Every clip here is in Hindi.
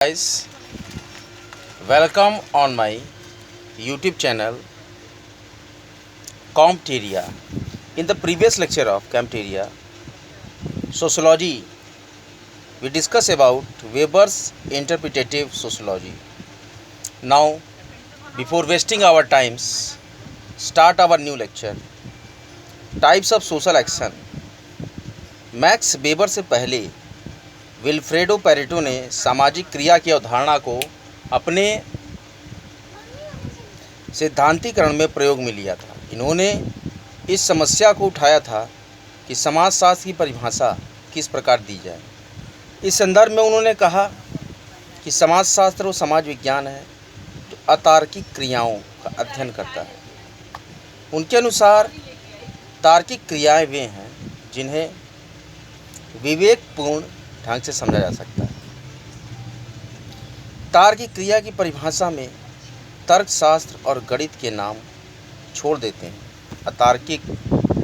Guys, welcome on my YouTube channel Compteria. In the previous lecture of Compteria Sociology, we discussed about Weber's interpretative sociology. Now, before wasting our times, start our new lecture. Types of social action. Max weber से पहले विल्फ्रेडो पेरेटो ने सामाजिक क्रिया की अवधारणा को अपने सिद्धांतीकरण में प्रयोग में लिया था। इन्होंने इस समस्या को उठाया था कि समाजशास्त्र की परिभाषा किस प्रकार दी जाए। इस संदर्भ में उन्होंने कहा कि समाजशास्त्र वो समाज विज्ञान है जो अतार्किक क्रियाओं का अध्ययन करता है। उनके अनुसार तार्किक क्रियाएं वे हैं जिन्हें विवेकपूर्ण ढंग से समझा जा सकता है। तार्किक क्रिया की परिभाषा में तर्कशास्त्र और गणित के नाम छोड़ देते हैं। अतार्किक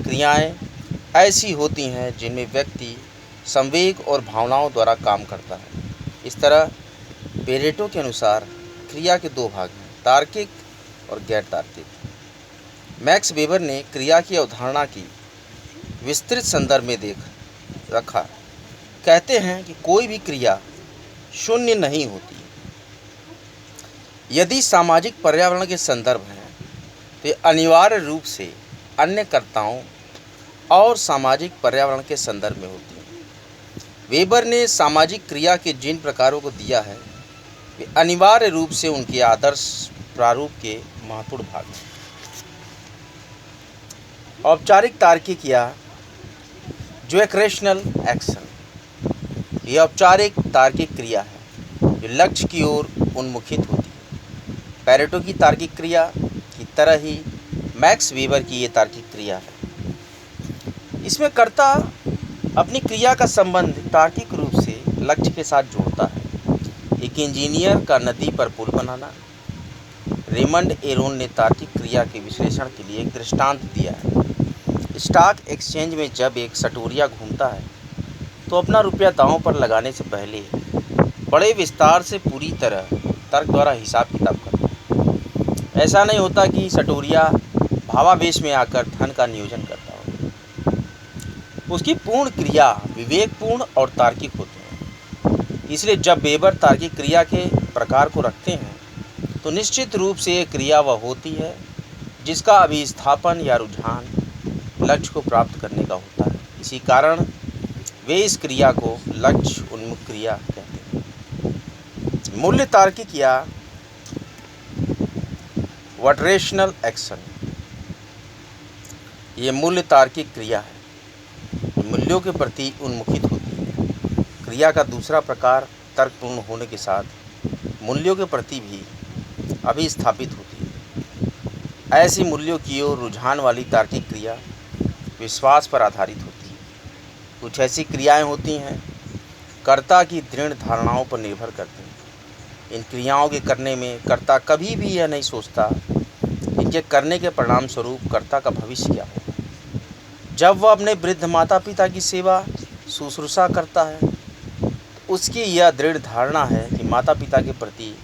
क्रियाएं ऐसी होती हैं जिनमें व्यक्ति संवेग और भावनाओं द्वारा काम करता है। इस तरह पेरेटो के अनुसार क्रिया के दो भाग हैं, तार्किक और गैर तार्किक। मैक्स वेबर ने क्रिया की अवधारणा की विस्तृत संदर्भ में रखा। कहते हैं कि कोई भी क्रिया शून्य नहीं होती। यदि सामाजिक पर्यावरण के संदर्भ हैं तो ये अनिवार्य रूप से अन्य कर्ताओं और सामाजिक पर्यावरण के संदर्भ में होती हैं। वेबर ने सामाजिक क्रिया के जिन प्रकारों को दिया है वे अनिवार्य रूप से उनके आदर्श प्रारूप के महत्वपूर्ण भाग हैं। औपचारिक तार्किक या जो एक रेशनल एक्शन, यह औपचारिक तार्किक क्रिया है जो लक्ष्य की ओर उन्मुखित होती है। पेरेटो की तार्किक क्रिया की तरह ही मैक्स वेबर की ये तार्किक क्रिया है। इसमें कर्ता अपनी क्रिया का संबंध तार्किक रूप से लक्ष्य के साथ जोड़ता है। एक इंजीनियर का नदी पर पुल बनाना। रेमंड एरोन ने तार्किक क्रिया के विश्लेषण के लिए एक दृष्टांत दिया है। स्टॉक एक्सचेंज में जब एक सटोरिया घूमता है तो अपना रुपया दांव पर लगाने से पहले बड़े विस्तार से पूरी तरह तर्क द्वारा हिसाब किताब करता है। ऐसा नहीं होता कि सटोरिया भावावेश में आकर धन का नियोजन करता हो। उसकी पूर्ण क्रिया विवेकपूर्ण और तार्किक होती है। इसलिए जब वेबर तार्किक क्रिया के प्रकार को रखते हैं तो निश्चित रूप से ये क्रिया वह होती है जिसका अभिस्थापन या रुझान लक्ष्य को प्राप्त करने का होता है। इसी कारण वे इस क्रिया को लक्ष्य उन्मुख क्रिया कहते हैं। मूल्य तार्किक या व्हाट रेशनल एक्शन, ये मूल्य तार्किक क्रिया है, मूल्यों के प्रति उन्मुखित होती है। क्रिया का दूसरा प्रकार तर्कपूर्ण होने के साथ मूल्यों के प्रति भी अभिस्थापित होती है। ऐसी मूल्यों की ओर रुझान वाली तार्किक क्रिया विश्वास पर आधारित होती है। कुछ ऐसी क्रियाएं होती हैं कर्ता की दृढ़ धारणाओं पर निर्भर करती हैं। इन क्रियाओं के करने में कर्ता कभी भी यह नहीं सोचता इनके करने के परिणाम स्वरूप कर्ता का भविष्य क्या होगा। जब वह अपने वृद्ध माता पिता की सेवा शुश्रूषा करता है तो उसकी यह दृढ़ धारणा है कि माता पिता के प्रति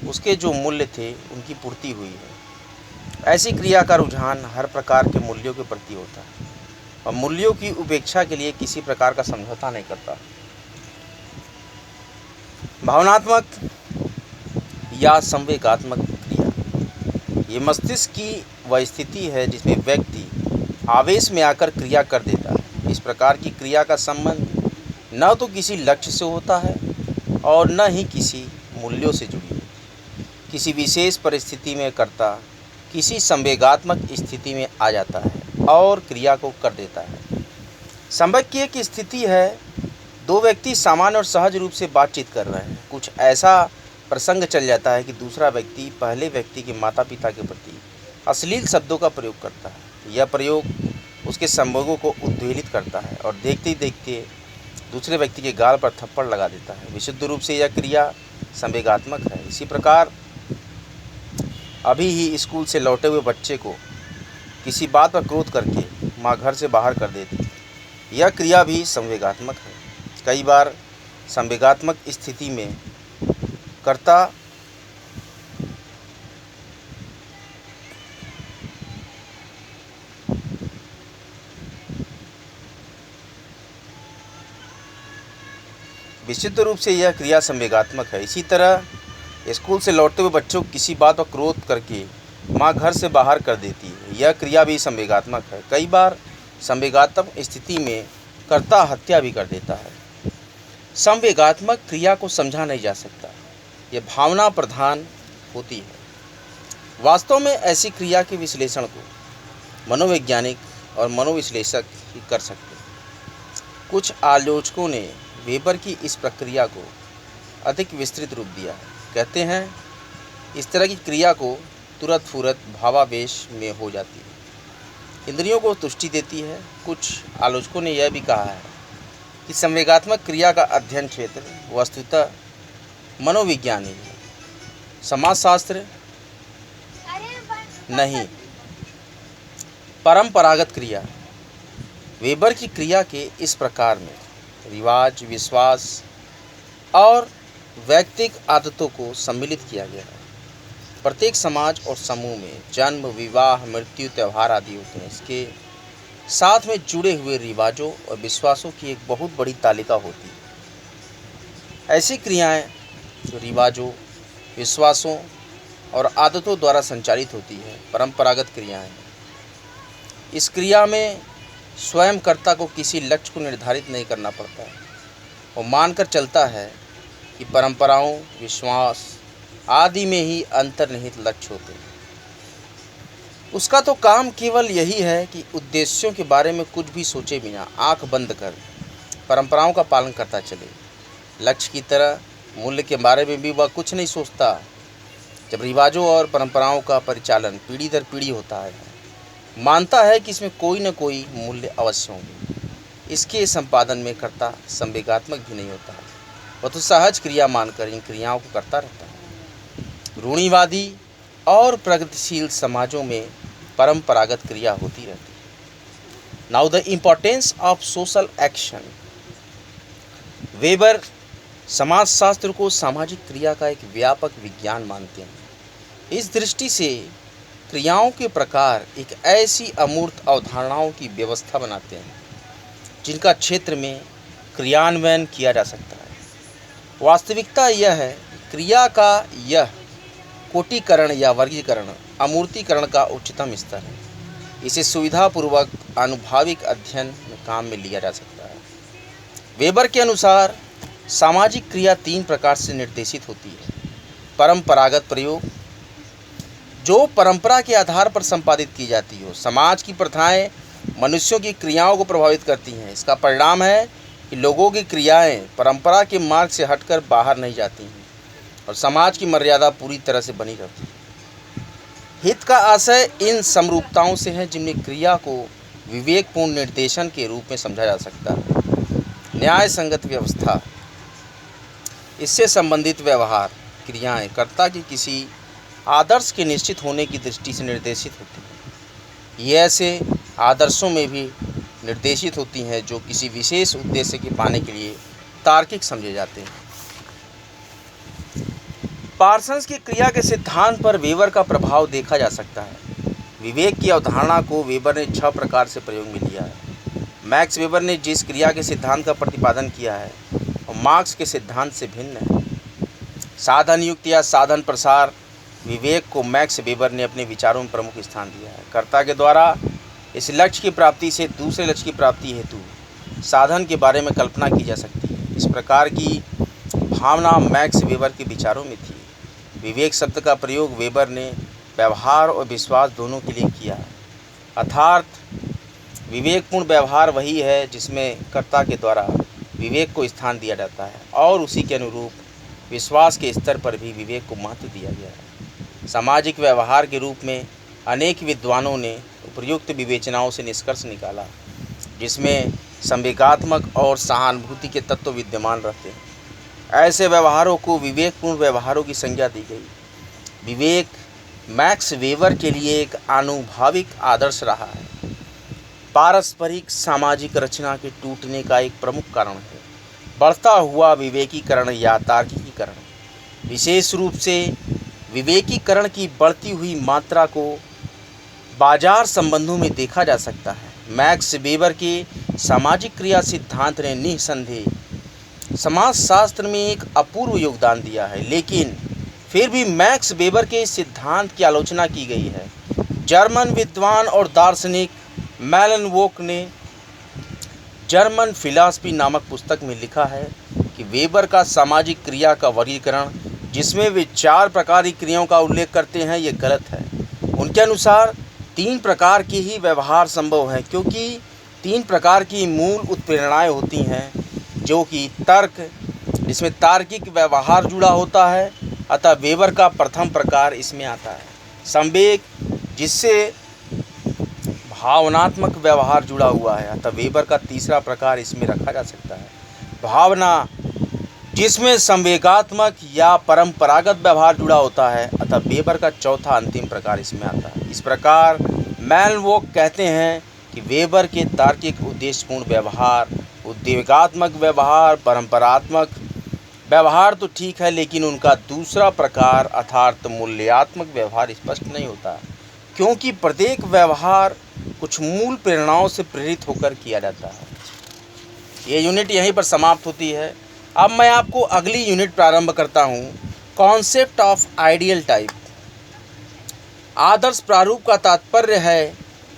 उसके जो मूल्य थे उनकी पूर्ति हुई है। ऐसी क्रिया का रुझान हर प्रकार के मूल्यों के प्रति होता है और मूल्यों की उपेक्षा के लिए किसी प्रकार का समझौता नहीं करता। भावनात्मक या संवेगात्मक क्रिया, ये मस्तिष्क की वह स्थिति है जिसमें व्यक्ति आवेश में आकर क्रिया कर देता है। इस प्रकार की क्रिया का संबंध न तो किसी लक्ष्य से होता है और न ही किसी मूल्यों से जुड़ी है। किसी विशेष परिस्थिति में कर्ता किसी संवेगात्मक स्थिति में आ जाता है और क्रिया को कर देता है। संभव की एक स्थिति है, दो व्यक्ति सामान्य और सहज रूप से बातचीत कर रहे हैं। कुछ ऐसा प्रसंग चल जाता है कि दूसरा व्यक्ति पहले व्यक्ति के माता पिता के प्रति अश्लील शब्दों का प्रयोग करता है। यह प्रयोग उसके संभोगों को उद्वेलित करता है और देखते ही देखते दूसरे व्यक्ति के गाल पर थप्पड़ लगा देता है। विशुद्ध रूप से यह क्रिया संवेगात्मक है। इसी प्रकार अभी ही स्कूल से लौटे हुए बच्चे को किसी बात पर क्रोध करके माँ घर से बाहर कर देती, यह क्रिया भी संवेगात्मक है। कई बार संवेगात्मक स्थिति में कर्ता विचित्र रूप से यह क्रिया संवेगात्मक है। इसी तरह स्कूल से लौटते हुए बच्चों को किसी बात पर क्रोध करके माँ घर से बाहर कर देती है, यह क्रिया भी संवेगात्मक है। कई बार संवेगात्मक स्थिति में कर्ता हत्या भी कर देता है। संवेगात्मक क्रिया को समझा नहीं जा सकता, यह भावना प्रधान होती है। वास्तव में ऐसी क्रिया के विश्लेषण को मनोवैज्ञानिक और मनोविश्लेषक ही कर सकते हैं। कुछ आलोचकों ने वेबर की इस प्रक्रिया को अधिक विस्तृत रूप दिया है। कहते हैं इस तरह की क्रिया को तुरंत फुरत भावावेश में हो जाती है, इंद्रियों को तुष्टि देती है। कुछ आलोचकों ने यह भी कहा है कि संवेगात्मक क्रिया का अध्ययन क्षेत्र वस्तुतः मनोविज्ञान ही है, समाजशास्त्र नहीं। परंपरागत क्रिया वेबर की क्रिया के इस प्रकार में रिवाज, विश्वास और वैयक्तिक आदतों को सम्मिलित किया गया है। प्रत्येक समाज और समूह में जन्म, विवाह, मृत्यु, त्यौहार आदि होते हैं। इसके साथ में जुड़े हुए रिवाजों और विश्वासों की एक बहुत बड़ी तालिका होती है। ऐसी क्रियाएं जो रिवाजों, विश्वासों और आदतों द्वारा संचालित होती है परंपरागत क्रियाएं हैं। इस क्रिया में स्वयं कर्ता को किसी लक्ष्य को निर्धारित नहीं करना पड़ता है। वो मानकर चलता है कि परंपराओं, विश्वास आदि में ही अंतर्निहित लक्ष्य होते हैं। उसका तो काम केवल यही है कि उद्देश्यों के बारे में कुछ भी सोचे बिना आंख बंद कर परंपराओं का पालन करता चले। लक्ष्य की तरह मूल्य के बारे में भी वह कुछ नहीं सोचता। जब रिवाजों और परंपराओं का परिचालन पीढ़ी दर पीढ़ी होता है, मानता है कि इसमें कोई न कोई मूल्य अवश्य होंगे। इसके संपादन में कर्ता संवेगात्मक भी नहीं होता है, वह तो सहज क्रिया मानकर इन क्रियाओं को करता रहता है। रूढ़िवादी और प्रगतिशील समाजों में परंपरागत क्रिया होती रहती है। Now the importance of social action. Weber समाजशास्त्र को सामाजिक क्रिया का एक व्यापक विज्ञान मानते हैं। इस दृष्टि से क्रियाओं के प्रकार एक ऐसी अमूर्त अवधारणाओं की व्यवस्था बनाते हैं जिनका क्षेत्र में क्रियान्वयन किया जा सकता है। वास्तविकता यह है कि क्रिया का यह कोटिकरण या वर्गीकरण अमूर्तीकरण का उच्चतम स्तर है। इसे सुविधापूर्वक आनुभाविक अध्ययन में काम में लिया जा सकता है। वेबर के अनुसार सामाजिक क्रिया 3 प्रकार से निर्देशित होती है। परंपरागत प्रयोग, जो परंपरा के आधार पर संपादित की जाती हो। समाज की प्रथाएं मनुष्यों की क्रियाओं को प्रभावित करती हैं। इसका परिणाम है कि लोगों की क्रियाएं परंपरा के मार्ग से हटकर बाहर नहीं जाती हैं और समाज की मर्यादा पूरी तरह से बनी रहती है। हित का आशय इन समरूपताओं से है जिनमें क्रिया को विवेकपूर्ण निर्देशन के रूप में समझा जा सकता है। न्याय संगत व्यवस्था, इससे संबंधित व्यवहार क्रियाएं कर्ता की किसी आदर्श के निश्चित होने की दृष्टि से निर्देशित होती हैं। ये ऐसे आदर्शों में भी निर्देशित होती हैं जो किसी विशेष उद्देश्य के पाने के लिए तार्किक समझे जाते हैं। पार्सन्स की क्रिया के सिद्धांत पर वेबर का प्रभाव देखा जा सकता है। विवेक की अवधारणा को वेबर ने 6 प्रकार से प्रयोग में लिया है। मैक्स वेबर ने जिस क्रिया के सिद्धांत का प्रतिपादन किया है और मार्क्स के सिद्धांत से भिन्न है। साधन युक्त या साधन प्रसार विवेक को मैक्स वेबर ने अपने विचारों में प्रमुख स्थान दिया है। कर्ता के द्वारा इस लक्ष्य की प्राप्ति से दूसरे लक्ष्य की प्राप्ति हेतु साधन के बारे में कल्पना की जा सकती है। इस प्रकार की भावना मैक्स वेबर के विचारों में थी। विवेक शब्द का प्रयोग वेबर ने व्यवहार और विश्वास दोनों के लिए किया है। अर्थात विवेकपूर्ण व्यवहार वही है जिसमें कर्ता के द्वारा विवेक को स्थान दिया जाता है और उसी के अनुरूप विश्वास के स्तर पर भी विवेक को महत्व दिया गया है। सामाजिक व्यवहार के रूप में अनेक विद्वानों ने उपयुक्त विवेचनाओं से निष्कर्ष निकाला जिसमें संवेगात्मक और सहानुभूति के तत्व विद्यमान रहते हैं। ऐसे व्यवहारों को विवेकपूर्ण व्यवहारों की संज्ञा दी गई। विवेक मैक्स वेबर के लिए एक आनुभाविक आदर्श रहा है। पारस्परिक सामाजिक रचना के टूटने का एक प्रमुख कारण है बढ़ता हुआ विवेकीकरण या तार्किकीकरण। विशेष रूप से विवेकीकरण की बढ़ती हुई मात्रा को बाजार संबंधों में देखा जा सकता है। मैक्स वेबर के सामाजिक क्रिया सिद्धांत ने निस्संदेह समाजशास्त्र में एक अपूर्व योगदान दिया है, लेकिन फिर भी मैक्स वेबर के इस सिद्धांत की आलोचना की गई है। जर्मन विद्वान और दार्शनिक मेलनवोक ने जर्मन फिलॉसफी नामक पुस्तक में लिखा है कि वेबर का सामाजिक क्रिया का वर्गीकरण, जिसमें वे 4 प्रकार की क्रियाओं का उल्लेख करते हैं, ये गलत है। उनके अनुसार 3 प्रकार के ही व्यवहार संभव हैं, क्योंकि 3 प्रकार की मूल उत्प्रेरणाएं होती हैं, जो कि तर्क, जिसमें तार्किक व्यवहार जुड़ा होता है, अतः वेबर का प्रथम प्रकार इसमें आता है। संवेग, जिससे भावनात्मक व्यवहार जुड़ा हुआ है, अतः वेबर का तीसरा प्रकार इसमें रखा जा सकता है। भावना, जिसमें संवेगात्मक या परंपरागत व्यवहार जुड़ा होता है, अतः वेबर का चौथा अंतिम प्रकार इसमें आता है। इस प्रकार मेलनवोक कहते हैं कि वेबर के तार्किक उद्देश्यपूर्ण व्यवहार, उद्वेगात्मक व्यवहार, परंपरात्मक व्यवहार तो ठीक है, लेकिन उनका दूसरा प्रकार अर्थात मूल्यात्मक व्यवहार स्पष्ट नहीं होता, क्योंकि प्रत्येक व्यवहार कुछ मूल प्रेरणाओं से प्रेरित होकर किया जाता है। ये यूनिट यहीं पर समाप्त होती है। अब मैं आपको अगली यूनिट प्रारंभ करता हूँ। Concept of ideal type. आदर्श प्रारूप का तात्पर्य है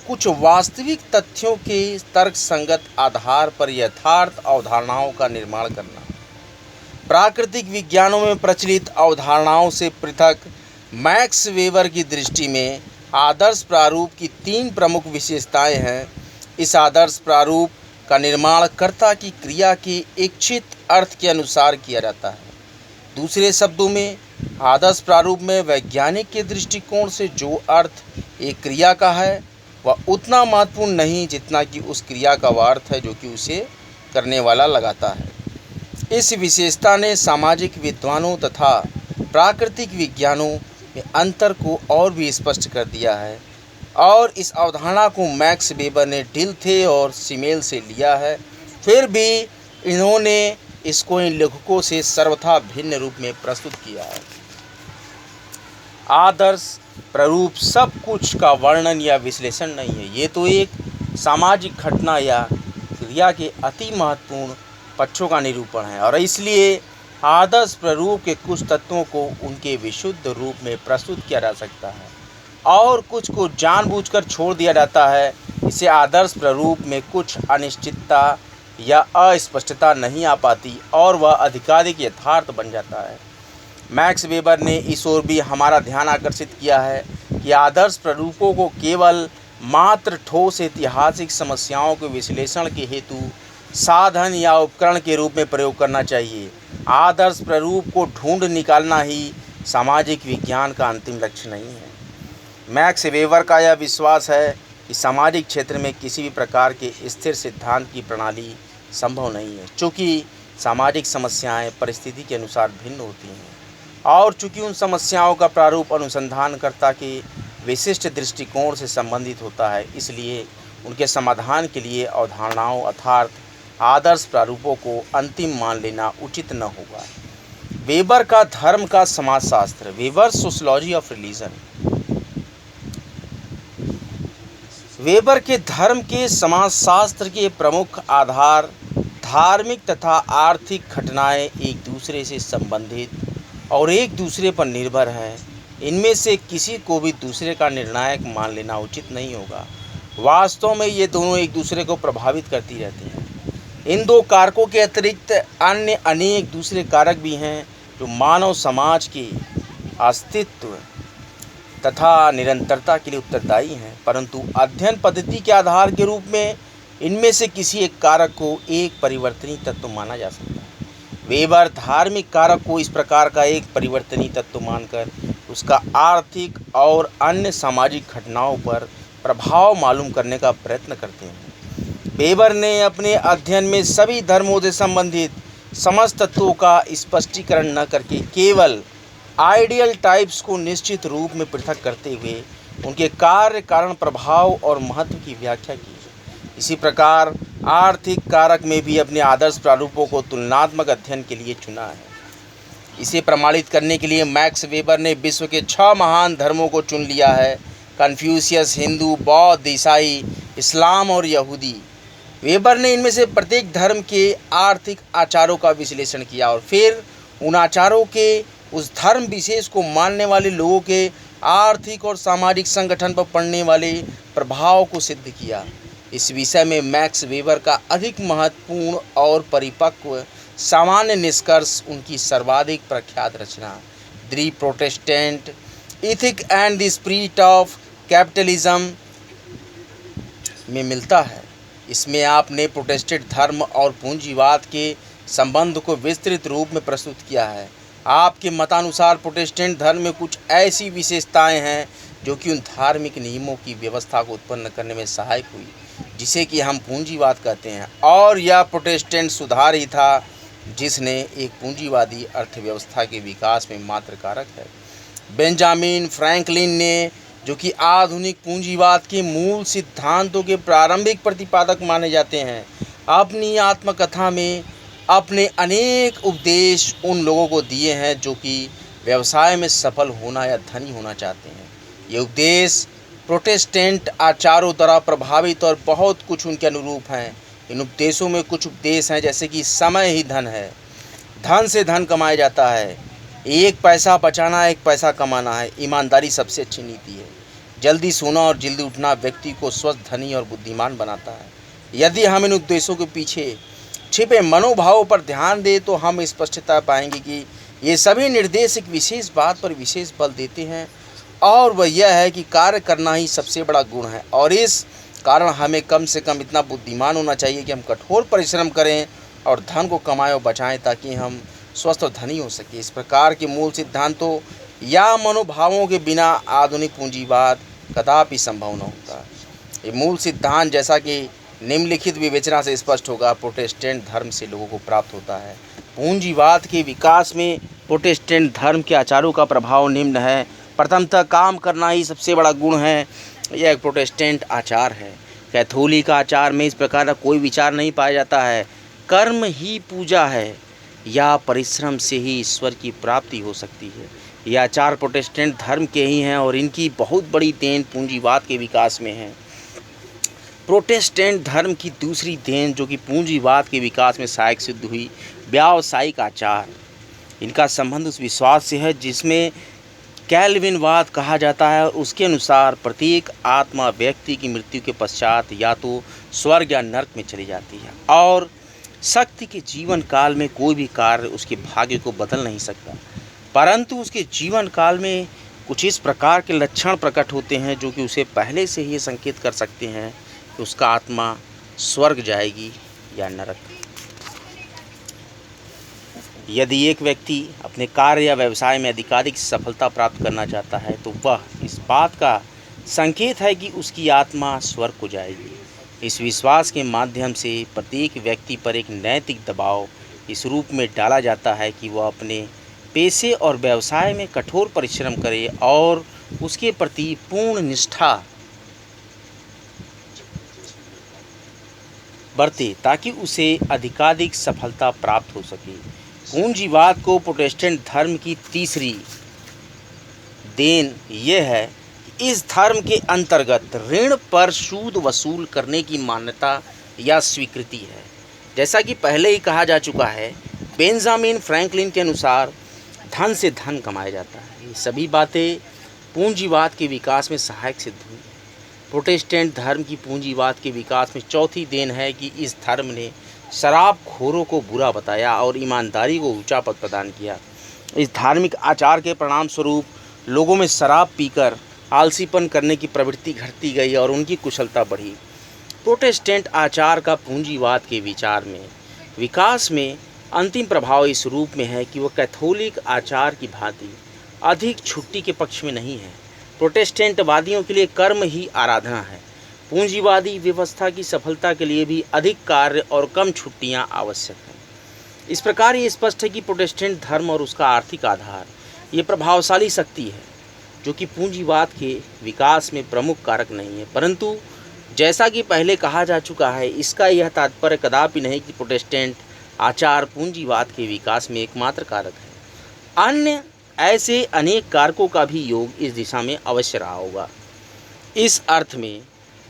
कुछ वास्तविक तथ्यों के तर्कसंगत आधार पर यथार्थ अवधारणाओं का निर्माण करना। प्राकृतिक विज्ञानों में प्रचलित अवधारणाओं से पृथक मैक्स वेबर की दृष्टि में आदर्श प्रारूप की 3 प्रमुख विशेषताएं हैं। इस आदर्श प्रारूप का निर्माण कर्ता की क्रिया के इच्छित अर्थ के अनुसार किया जाता है। दूसरे शब्दों में, आदर्श प्रारूप में वैज्ञानिक के दृष्टिकोण से जो अर्थ एक क्रिया का है, वह उतना महत्वपूर्ण नहीं जितना कि उस क्रिया का वह अर्थ है जो कि उसे करने वाला लगाता है। इस विशेषता ने सामाजिक विद्वानों तथा प्राकृतिक विज्ञानों में अंतर को और भी स्पष्ट कर दिया है, और इस अवधारणा को मैक्स वेबर ने डिल्थे और सिमेल से लिया है। फिर भी इन्होंने इसको इन लेखकों से सर्वथा भिन्न रूप में प्रस्तुत किया है। आदर्श प्रारूप सब कुछ का वर्णन या विश्लेषण नहीं है, ये तो एक सामाजिक घटना या क्रिया के अति महत्वपूर्ण पक्षों का निरूपण है, और इसलिए आदर्श प्रारूप के कुछ तत्वों को उनके विशुद्ध रूप में प्रस्तुत किया जा सकता है और कुछ को जानबूझकर छोड़ दिया जाता है। इसे आदर्श प्रारूप में कुछ अनिश्चितता या अस्पष्टता नहीं आ पाती और वह अधिकाधिक यथार्थ बन जाता है। मैक्स वेबर ने इस ओर भी हमारा ध्यान आकर्षित किया है कि आदर्श प्रारूपों को केवल मात्र ठोस ऐतिहासिक समस्याओं के विश्लेषण के हेतु साधन या उपकरण के रूप में प्रयोग करना चाहिए। आदर्श प्रारूप को ढूंढ निकालना ही सामाजिक विज्ञान का अंतिम लक्ष्य नहीं है। मैक्स वेबर का यह विश्वास है कि सामाजिक क्षेत्र में किसी भी प्रकार के स्थिर सिद्धांत की प्रणाली संभव नहीं है, चूँकि सामाजिक समस्याएं परिस्थिति के अनुसार भिन्न होती हैं और चूँकि उन समस्याओं का प्रारूप अनुसंधानकर्ता के विशिष्ट दृष्टिकोण से संबंधित होता है, इसलिए उनके समाधान के लिए अवधारणाओं अर्थात आदर्श प्रारूपों को अंतिम मान लेना उचित न होगा। वेबर का धर्म का समाजशास्त्र। Weber sociology of religion. Weber के धर्म के समाजशास्त्र के प्रमुख आधार धार्मिक तथा आर्थिक घटनाएं एक दूसरे से संबंधित और एक दूसरे पर निर्भर हैं। इनमें से किसी को भी दूसरे का निर्णायक मान लेना उचित नहीं होगा। वास्तव में ये दोनों एक दूसरे को प्रभावित करती रहती हैं। इन 2 कारकों के अतिरिक्त अन्य अनेक दूसरे कारक भी हैं जो मानव समाज के अस्तित्व तथा निरंतरता के लिए उत्तरदायी हैं, परंतु अध्ययन पद्धति के आधार के रूप में इनमें से किसी एक कारक को एक परिवर्तनीय तत्व माना जा सकता है। वेबर धार्मिक कारक को इस प्रकार का एक परिवर्तनीय तत्व मानकर उसका आर्थिक और अन्य सामाजिक घटनाओं पर प्रभाव मालूम करने का प्रयत्न करते हैं। वेबर ने अपने अध्ययन में सभी धर्मों से संबंधित समस्त तत्वों का स्पष्टीकरण न करके केवल आइडियल टाइप्स को निश्चित रूप में पृथक करते हुए उनके कार्य कारण प्रभाव और महत्व की व्याख्या की। इसी प्रकार आर्थिक कारक में भी अपने आदर्श प्रारूपों को तुलनात्मक अध्ययन के लिए चुना है। इसे प्रमाणित करने के लिए मैक्स वेबर ने विश्व के 6 महान धर्मों को चुन लिया है: कन्फ्यूशियस, हिंदू, बौद्ध, ईसाई, इस्लाम और यहूदी। वेबर ने इनमें से प्रत्येक धर्म के आर्थिक आचारों का विश्लेषण किया और फिर उन आचारों के उस धर्म विशेष को मानने वाले लोगों के आर्थिक और सामाजिक संगठन पर पड़ने वाले प्रभाव को सिद्ध किया। इस विषय में मैक्स वेबर का अधिक महत्वपूर्ण और परिपक्व सामान्य निष्कर्ष उनकी सर्वाधिक प्रख्यात रचना the Protestant ethic and the spirit of capitalism में मिलता है। इसमें आपने प्रोटेस्टेंट धर्म और पूंजीवाद के संबंध को विस्तृत रूप में प्रस्तुत किया है। आपके मतानुसार प्रोटेस्टेंट धर्म में कुछ ऐसी विशेषताएं हैं जो कि उन धार्मिक नियमों की व्यवस्था को उत्पन्न करने में सहायक हुई जिसे कि हम पूंजीवाद कहते हैं, और यह प्रोटेस्टेंट सुधार ही था जिसने एक पूंजीवादी अर्थव्यवस्था के विकास में मात्र कारक है। बेंजामिन फ्रैंकलिन ने, जो कि आधुनिक पूंजीवाद के मूल सिद्धांतों के प्रारंभिक प्रतिपादक माने जाते हैं, अपनी आत्मकथा में अपने अनेक उपदेश उन लोगों को दिए हैं जो कि व्यवसाय में सफल होना या धनी होना चाहते हैं। ये उपदेश प्रोटेस्टेंट आचारों द्वारा प्रभावित और बहुत कुछ उनके अनुरूप हैं। इन उपदेशों में कुछ उपदेश हैं जैसे कि समय ही धन है, धन से धन कमाया जाता है, एक पैसा बचाना एक पैसा कमाना है, ईमानदारी सबसे अच्छी नीति है, जल्दी सोना और जल्दी उठना व्यक्ति को स्वस्थ, धनी और बुद्धिमान बनाता है। यदि हम इन उपदेशों के पीछे छिपे मनोभावों पर ध्यान दें तो हम स्पष्टता पाएंगे कि ये सभी निर्देश एक विशेष बात पर विशेष बल देते हैं, और वह यह है कि कार्य करना ही सबसे बड़ा गुण है। और इस कारण हमें कम से कम इतना बुद्धिमान होना चाहिए कि हम कठोर परिश्रम करें और धन को कमाएं और बचाएं ताकि हम स्वस्थ और धनी हो सके। इस प्रकार के मूल सिद्धांतों या मनोभावों के बिना आधुनिक पूंजीवाद कदापि संभव न होता। ये मूल सिद्धांत, जैसा कि निम्नलिखित विवेचना से स्पष्ट होगा, प्रोटेस्टेंट धर्म से लोगों को प्राप्त होता है। पूंजीवाद के विकास में प्रोटेस्टेंट धर्म के आचारों का प्रभाव निम्न है। प्रथमतः काम करना ही सबसे बड़ा गुण है। यह एक प्रोटेस्टेंट आचार है। कैथोलिक आचार में इस प्रकार का कोई विचार नहीं पाया जाता है। कर्म ही पूजा है या परिश्रम से ही ईश्वर की प्राप्ति हो सकती है। यह आचार प्रोटेस्टेंट धर्म के ही हैं और इनकी बहुत बड़ी देन पूंजीवाद के विकास में है। प्रोटेस्टेंट धर्म की दूसरी देन जो कि पूंजीवाद के विकास में सहायक सिद्ध हुई, व्यावसायिक आचार। इनका संबंध उस विश्वास से है जिसमें कैल्विनवाद कहा जाता है। उसके अनुसार प्रत्येक आत्मा व्यक्ति की मृत्यु के पश्चात या तो स्वर्ग या नरक में चली जाती है और शक्ति के जीवन काल में कोई भी कार्य उसके भाग्य को बदल नहीं सकता, परंतु उसके जीवन काल में कुछ इस प्रकार के लक्षण प्रकट होते हैं जो कि उसे पहले से ही संकेत कर सकते हैं कि उसका आत्मा स्वर्ग जाएगी या नरक। यदि एक व्यक्ति अपने कार्य या व्यवसाय में अधिकाधिक सफलता प्राप्त करना चाहता है तो वह इस बात का संकेत है कि उसकी आत्मा स्वर्ग को जाएगी। इस विश्वास के माध्यम से प्रत्येक व्यक्ति पर एक नैतिक दबाव इस रूप में डाला जाता है कि वह अपने पेशे और व्यवसाय में कठोर परिश्रम करे और उसके प्रति पूर्ण निष्ठा बरते ताकि उसे अधिकाधिक सफलता प्राप्त हो सके। पूंजीवाद को प्रोटेस्टेंट धर्म की तीसरी देन यह है कि इस धर्म के अंतर्गत ऋण पर सूद वसूल करने की मान्यता या स्वीकृति है। जैसा कि पहले ही कहा जा चुका है, बेंजामिन फ्रैंकलिन के अनुसार धन से धन कमाया जाता है। ये सभी बातें पूंजीवाद के विकास में सहायक सिद्ध हुई। प्रोटेस्टेंट धर्म की पूंजीवाद के विकास में चौथी देन है कि इस धर्म ने शराबखोरों को बुरा बताया और ईमानदारी को ऊंचा पद प्रदान किया। इस धार्मिक आचार के परिणाम स्वरूप लोगों में शराब पीकर आलसीपन करने की प्रवृत्ति घटती गई और उनकी कुशलता बढ़ी। प्रोटेस्टेंट आचार का पूंजीवाद के विचार में विकास में अंतिम प्रभाव इस रूप में है कि वह कैथोलिक आचार की भांति अधिक छुट्टी के पक्ष में नहीं है। प्रोटेस्टेंटवादियों के लिए कर्म ही आराधना है। पूंजीवादी व्यवस्था की सफलता के लिए भी अधिक कार्य और कम छुट्टियां आवश्यक हैं। इस प्रकार ये स्पष्ट है कि प्रोटेस्टेंट धर्म और उसका आर्थिक आधार ये प्रभावशाली शक्ति है जो कि पूंजीवाद के विकास में प्रमुख कारक नहीं है, परंतु जैसा कि पहले कहा जा चुका है, इसका यह तात्पर्य कदापि नहीं कि प्रोटेस्टेंट आचार पूंजीवाद के विकास में एकमात्र कारक है। अन्य ऐसे अनेक कारकों का भी योग इस दिशा में अवश्य रहा होगा। इस अर्थ में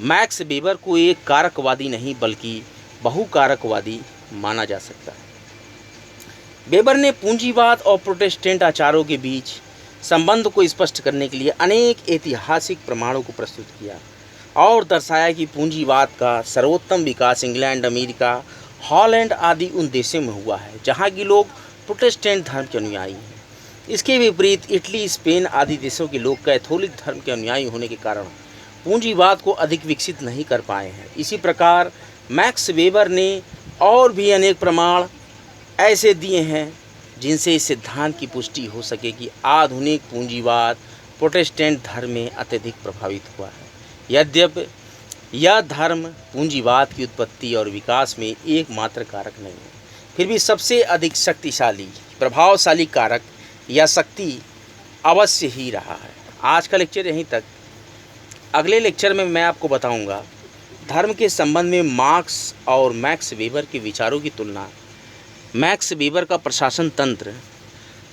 मैक्स वेबर को एक कारकवादी नहीं बल्कि बहुकारकवादी माना जा सकता है। वेबर ने पूंजीवाद और प्रोटेस्टेंट आचारों के बीच संबंध को स्पष्ट करने के लिए अनेक ऐतिहासिक प्रमाणों को प्रस्तुत किया और दर्शाया कि पूंजीवाद का सर्वोत्तम विकास इंग्लैंड, अमेरिका, हॉलैंड आदि उन देशों में हुआ है जहाँ के लोग प्रोटेस्टेंट धर्म के अनुयायी हैं। इसके विपरीत इटली, स्पेन आदि देशों के लोग कैथोलिक धर्म के अनुयायी होने के कारण पूंजीवाद को अधिक विकसित नहीं कर पाए हैं। इसी प्रकार मैक्स वेबर ने और भी अनेक प्रमाण ऐसे दिए हैं जिनसे इस सिद्धांत की पुष्टि हो सके कि आधुनिक पूंजीवाद प्रोटेस्टेंट धर्म में अत्यधिक प्रभावित हुआ है। यद्यपि यह धर्म पूंजीवाद की उत्पत्ति और विकास में एकमात्र कारक नहीं है, फिर भी सबसे अधिक शक्तिशाली, प्रभावशाली कारक या शक्ति अवश्य ही रहा है। आज का लेक्चर यहीं तक। अगले लेक्चर में मैं आपको बताऊंगा धर्म के संबंध में मार्क्स और मैक्स वेबर के विचारों की तुलना, मैक्स वेबर का प्रशासन तंत्र,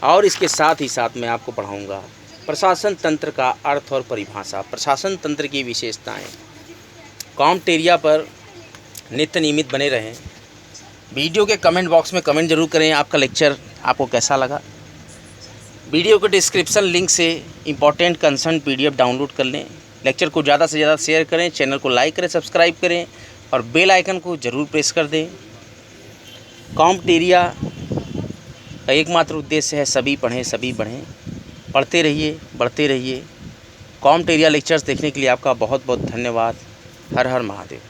और इसके साथ ही साथ मैं आपको पढ़ाऊंगा प्रशासन तंत्र का अर्थ और परिभाषा, प्रशासन तंत्र की विशेषताएं। कॉम्टेरिया पर नित्य नियमित बने रहें। वीडियो के कमेंट बॉक्स में कमेंट जरूर करें आपका लेक्चर आपको कैसा लगा। वीडियो के डिस्क्रिप्शन लिंक से इम्पोर्टेंट कंसर्न PDF डाउनलोड कर लें। लेक्चर को ज़्यादा से ज़्यादा शेयर करें, चैनल को लाइक करें, सब्सक्राइब करें और बेल आइकन को ज़रूर प्रेस कर दें। कॉम्टेरिया का एकमात्र उद्देश्य है सभी पढ़ें सभी बढ़ें। पढ़ते रहिए, बढ़ते रहिए। कॉम्टेरिया लेक्चर्स देखने के लिए आपका बहुत बहुत धन्यवाद। हर हर महादेव।